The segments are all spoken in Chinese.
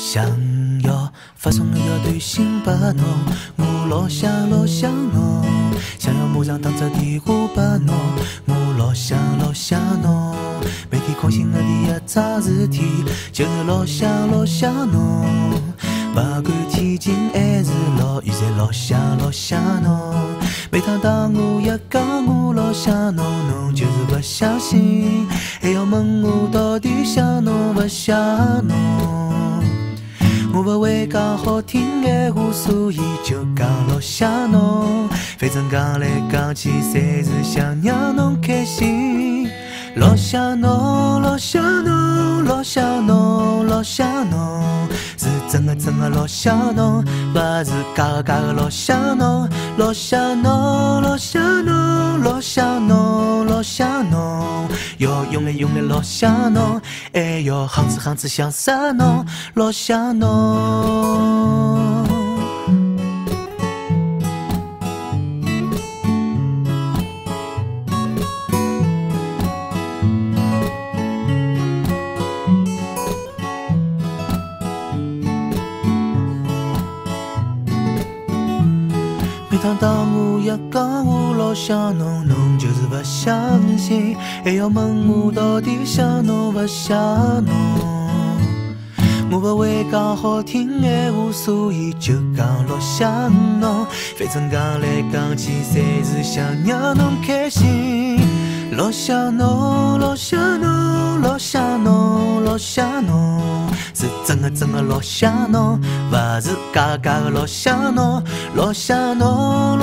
想要发送一条短信给侬，我老想侬，想要马上打只电话给侬，我老想侬。每天空醒的第一桩事体，就是老想侬。不管天晴还是落雨，侪老想侬。每趟当我一讲我老想侬，侬就是不相信，还要问我到底想侬不想侬。我不会讲好听闲话，所以就讲老想侬。反正讲来讲去，侪是想让侬开心。老想侬，老想侬，是真的老想侬，不是假的老想侬。老想侬，要用力老想侬，还要行子想杀侬，老想侬。每当我一讲我老想侬，侬就是不相信，还要问我到底想侬不想侬。我不会讲好听闲话，所以就讲老想侬。反正讲来讲去，侪是想让侬开心。老想侬，是真的老想侬，不是假的老想侬。老想侬，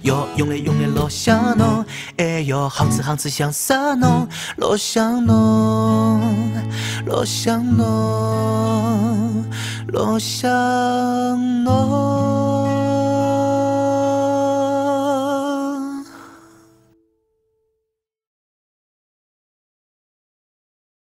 要用力老想侬，还要行子想杀侬。老想侬，老想侬。